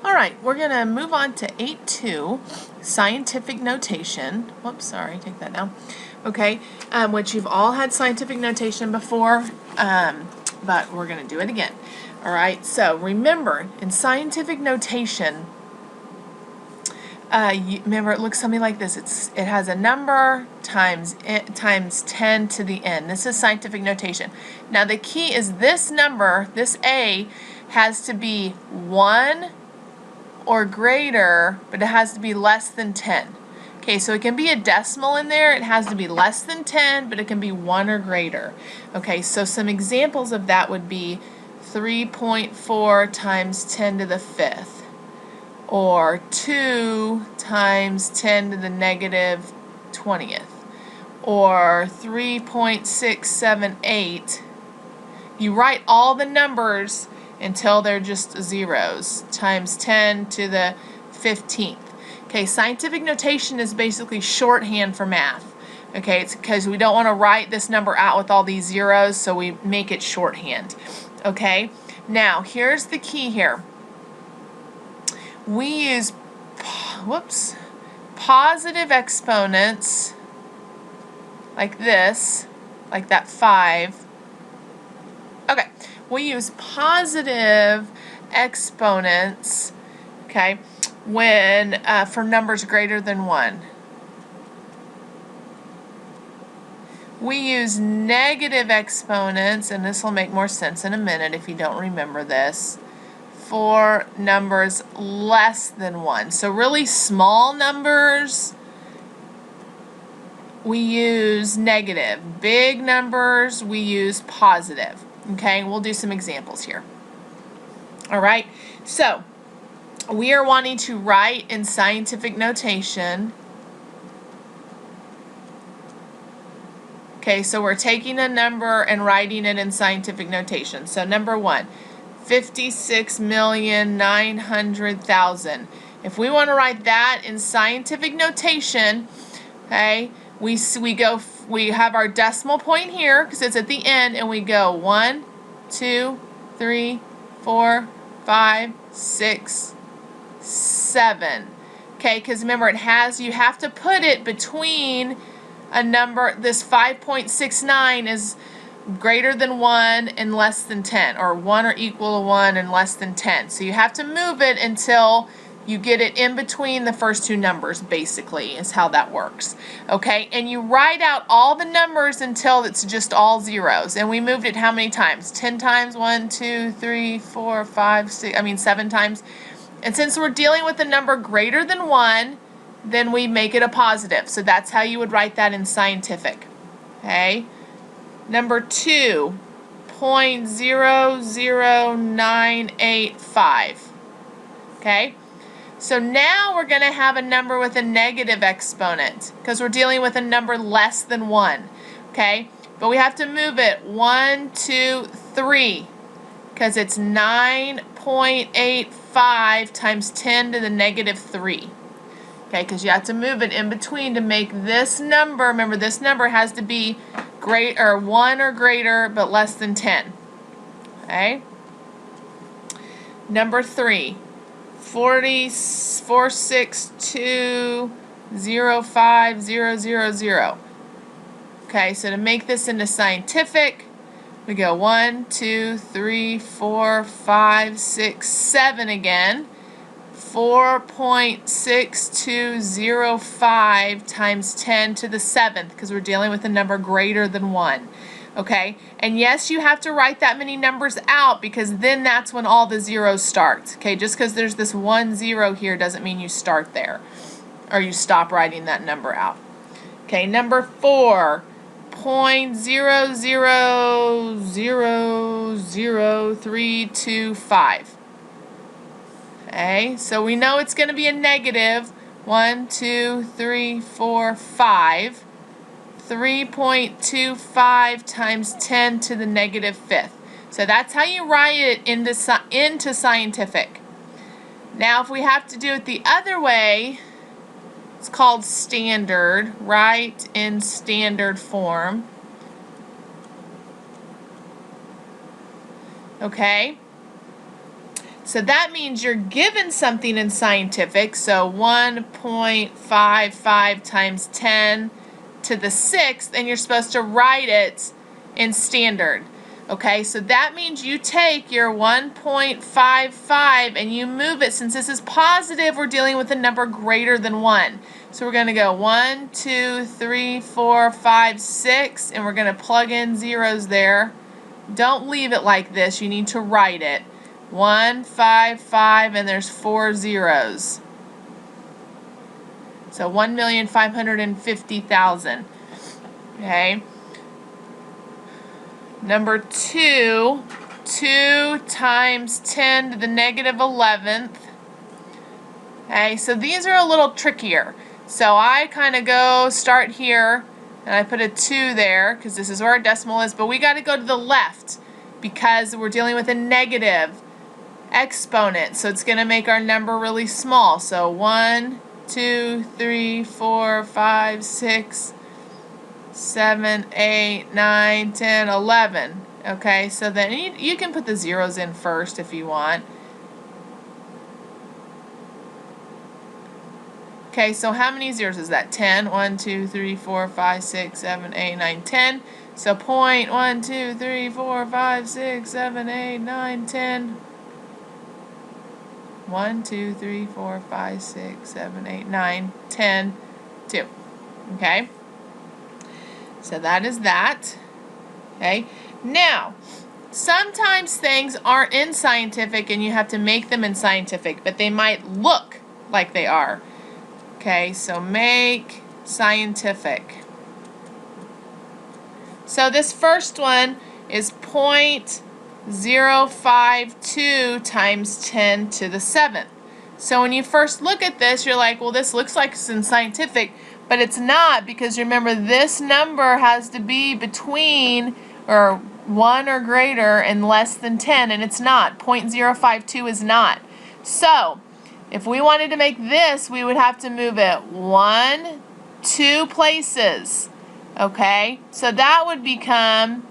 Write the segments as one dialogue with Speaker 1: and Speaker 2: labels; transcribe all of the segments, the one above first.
Speaker 1: All right, we're going to move on to 8.2, scientific notation. Whoops, sorry, take that down. Okay, which you've all had scientific notation before, but we're going to do it again. All right, so remember, in scientific notation, remember it looks something like this. It has a number times 10 to the n. This is scientific notation. Now the key is this number, this a, has to be 1 or greater, but it has to be less than 10. Okay, so it can be a decimal in there. It has to be less than 10, but it can be 1 or greater. Okay, so some examples of that would be 3.4 times 10 to the 5th. Or 2 times 10 to the negative 20th, or 3.678. You write all the numbers until they're just zeros, times 10 to the 15th. Okay, scientific notation is basically shorthand for math. Okay, it's because we don't want to write this number out with all these zeros, so we make it shorthand. Okay, now here's the key here. We use positive exponents like this, like that 5. Okay, we use positive exponents, okay, when for numbers greater than 1. We use negative exponents, and this will make more sense in a minute if you don't remember this, for numbers less than 1. So really small numbers, we use negative. Big numbers, we use positive. Okay, we'll do some examples here. All right, so we are wanting to write in scientific notation. Okay, so we're taking a number and writing it in scientific notation. So number 1. 56,900,000. If we want to write that in scientific notation, okay, we have our decimal point here because it's at the end, and we go 1, 2, 3, 4, 5, 6, 7. Okay, because remember you have to put it between a number. This 5.69 is greater than 1 and less than 10, or 1 or equal to 1 and less than 10. So you have to move it until you get it in between the first two numbers, basically, is how that works. Okay, and you write out all the numbers until it's just all zeros. And we moved it how many times? 10 times? 1, 2, 3, 4, 5, 6, 7 times. And since we're dealing with a number greater than 1, then we make it a positive. So that's how you would write that in scientific. Okay. Number 2, 0.00985. Okay, so now we're going to have a number with a negative exponent because we're dealing with a number less than 1. Okay, but we have to move it 1, 2, 3 because it's 9.85 times 10 to the negative 3. Okay, because you have to move it in between to make this number. Remember, this number has to be 1 or greater, but less than 10. Okay. Number 3, 462,050,000. Okay, so to make this into scientific, we go 1, 2, 3, 4, 5, 6, 7 again. 4.6205 times 10 to the 7th because we're dealing with a number greater than 1. Okay, and yes, you have to write that many numbers out because then that's when all the zeros start. Okay, just because there's this 1 0 here doesn't mean you start there or you stop writing that number out. Okay, number 4, 0.000325. Okay, so we know it's going to be a negative. 1, 2, 3, 4, 5. 3.25 times 10 to the negative 5th. So that's how you write it into scientific. Now, if we have to do it the other way, it's called standard. Write in standard form. Okay. So that means you're given something in scientific, so 1.55 times 10 to the 6th, and you're supposed to write it in standard. Okay, so that means you take your 1.55 and you move it. Since this is positive, we're dealing with a number greater than 1. So we're going to go 1, 2, 3, 4, 5, 6, and we're going to plug in zeros there. Don't leave it like this. You need to write it. 1, 5, 5, and there's 4 zeros. So 1,550,000. Okay. Number 2, 2 times 10 to the negative 11th. Okay, so these are a little trickier. So I kind of start here, and I put a 2 there, because this is where our decimal is, but we got to go to the left, because we're dealing with a negative exponent, so it's going to make our number really small. So 1, 2, 3, 4, 5, 6, 7, 8, 9, 10, 11. Okay, so then you can put the zeros in first if you want. Okay, so how many zeros is that? 10. 1, 2, 3, 4, 5, 6, 7, 8, 9, 10. So 1, 2, 3, 4, 5, 6, 7, 8, 9, 10. 1, 2, 3, 4, 5, 6, 7, 8, 9, 10, 2. Okay? So that is that. Okay? Now, sometimes things aren't in scientific and you have to make them in scientific, but they might look like they are. Okay, so make scientific. So this first one is 0.052 times 10 to the 7th. So when you first look at this, you're like, well, this looks like it's in scientific, but it's not, because remember, this number has to be between or 1 or greater and less than 10, and it's not. 0.052 is not. So if we wanted to make this, we would have to move it 1, 2 places. Okay, so that would become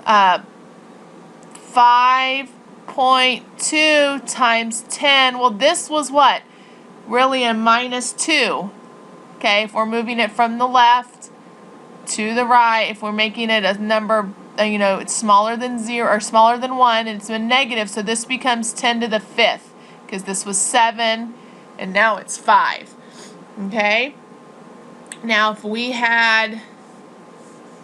Speaker 1: 5.2 times 10. Well, this was what? Really a minus 2. Okay, if we're moving it from the left to the right, if we're making it a number, it's smaller than 0 or smaller than 1, and it's a negative, so this becomes 10 to the 5th, because this was 7, and now it's 5. Okay? Now, if we had,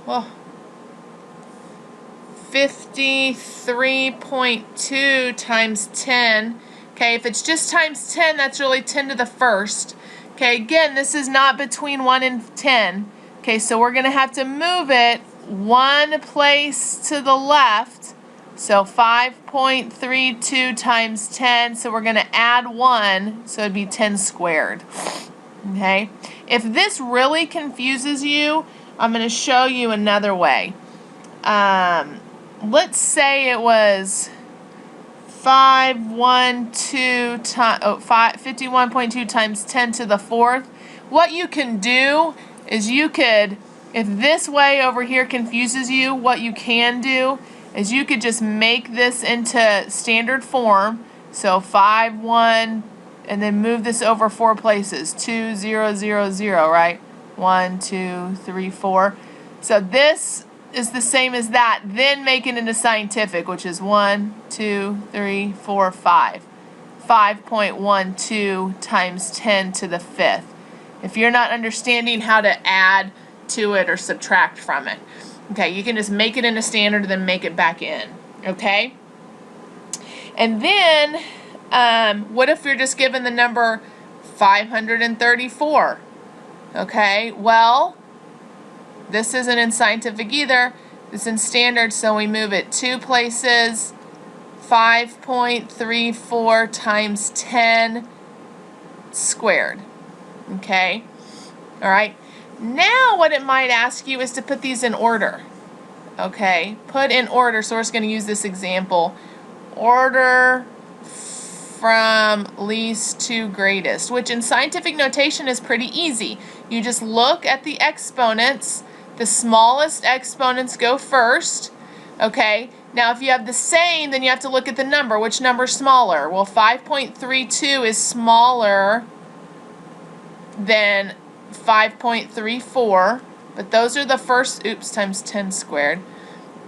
Speaker 1: 53.2 times 10, okay, if it's just times 10, that's really 10 to the 1st. Okay, again, this is not between 1 and 10. Okay, so we're going to have to move it 1 place to the left. So 5.32 times 10, so we're going to add 1, so it'd be 10 squared. Okay, if this really confuses you, I'm going to show you another way. Let's say it was 51.2 times 10 to the 4th. What you can do is if this way over here confuses you, what you can do is you could just make this into standard form. So 5, 1, and then move this over 4 places. 2, 0, 0, 0, right? 1, 2, 3, 4. So this is the same as that. Then make it into scientific, which is 1, 2, 3, 4, 5. 5.12 times 10 to the 5th. If you're not understanding how to add to it or subtract from it. Okay, you can just make it into standard, then make it back in. Okay? And then, what if you're just given the number 534? Okay, well, this isn't in scientific either. It's in standard, so we move it 2 places. 5.34 times 10 squared. Okay? All right. Now what it might ask you is to put these in order. Okay? Put in order. So we're just going to use this example. Order from least to greatest, which in scientific notation is pretty easy. You just look at the exponents. The smallest exponents go first. Okay? Now, if you have the same, then you have to look at the number. Which number is smaller? Well, 5.32 is smaller than 5.34, but those are the first, oops, times 10 squared.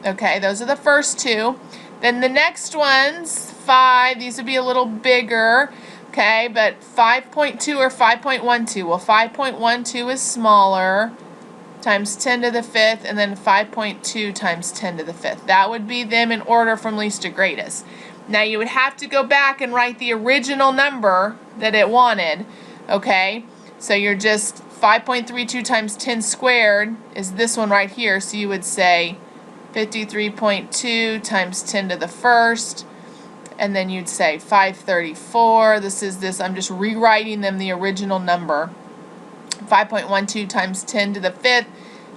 Speaker 1: Okay, those are the first two. Then the next ones, 5, these would be a little bigger, okay, but 5.2 or 5.12. Well, 5.12 is smaller, times 10 to the 5th, and then 5.2 times 10 to the 5th. That would be them in order from least to greatest. Now, you would have to go back and write the original number that it wanted, okay? So you're just 5.32 times 10 squared is this one right here, so you would say 53.2 times 10 to the 1st, and then you'd say 534. This is this. I'm just rewriting them the original number. 5.12 times 10 to the 5th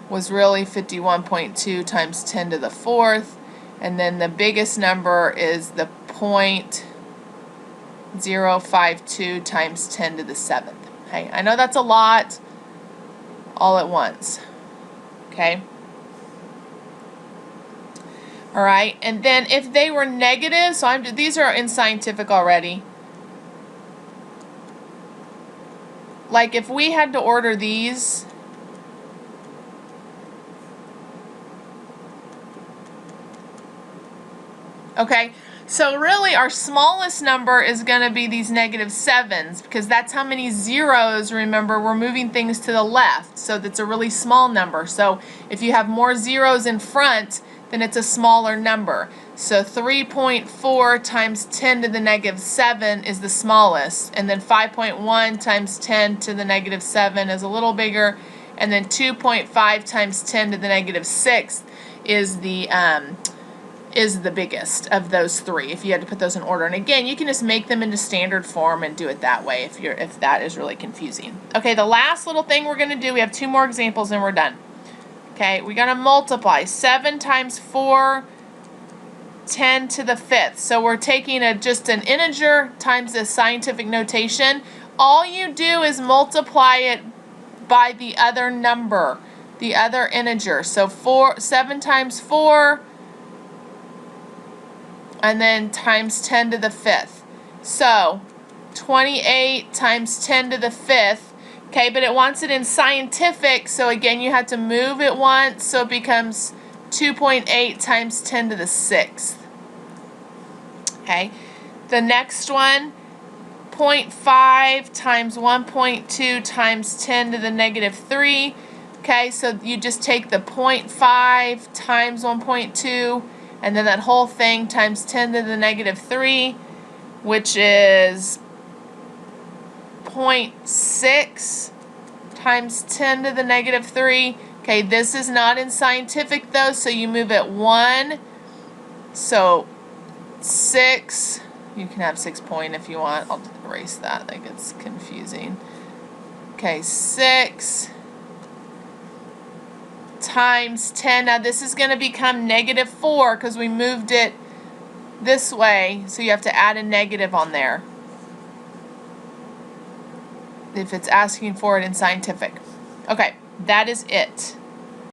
Speaker 1: was really 51.2 times 10 to the 4th. And then the biggest number is the 0.052 times 10 to the 7th. Okay, I know that's a lot all at once. Okay. All right, and then if they were negative, so these are in scientific already. Like if we had to order these, okay, so really our smallest number is going to be these -7s, because that's how many zeros. Remember, we're moving things to the left, so that's a really small number. So if you have more zeros in front, then it's a smaller number. So 3.4 times 10 to the -7 is the smallest, and then 5.1 times 10 to the -7 is a little bigger, and then 2.5 times 10 to the -6 is the biggest of those three, if you had to put those in order. And again, you can just make them into standard form and do it that way if that is really confusing. Okay, the last little thing we're going to do, we have 2 more examples and we're done. Okay, we're going to multiply 7 times 4, 10 to the 5th. So we're taking just an integer times a scientific notation. All you do is multiply it by the other number, the other integer. So 7 times 4, and then times 10 to the 5th. So 28 times 10 to the 5th. Okay, but it wants it in scientific, so again you have to move it once, so it becomes 2.8 times 10 to the 6th. Okay, the next one, 0.5 times 1.2 times 10 to the -3. Okay, so you just take the 0.5 times 1.2, and then that whole thing times 10 to the -3, which is 0.6 times 10 to the -3. Okay, this is not in scientific though, so you move it 1. So 6, you can have 6 point if you want. I'll erase that, that gets confusing. Okay, 6 times 10. Now this is going to become -4 because we moved it this way, so you have to add a negative on there if it's asking for it in scientific. Okay, that is it.